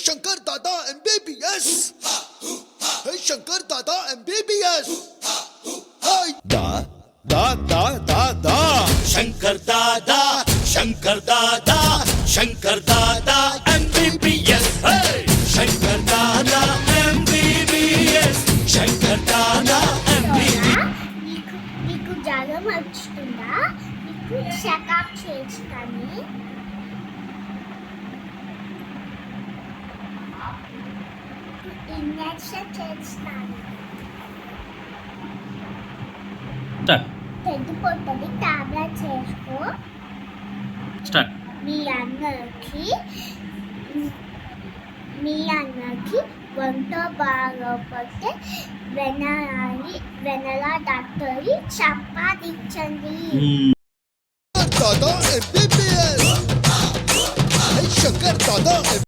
शंकर दादा MBBS. Hey Shankar Dada MBBS. Hey दा दा दा दा दा शंकर दादा शंकर दादा शंकर दादा MBBS शंकर दादा MBBS शंकर दादा MBBS నీకు జ్వరం వచ్చిందా? నీకు చెకప్ చేస్తాను. ఇంజెక్షన్ చేస్తాను. తగ్గిపోతుంది. టాబ్లెట్స్ వేసుకో. స్టార్ట్. మీ అన్నకి వంట బాగోకపోతే వెనలా డాక్టర్ని సంపాదించండి. Dada MBBS. Hey Shankar Dada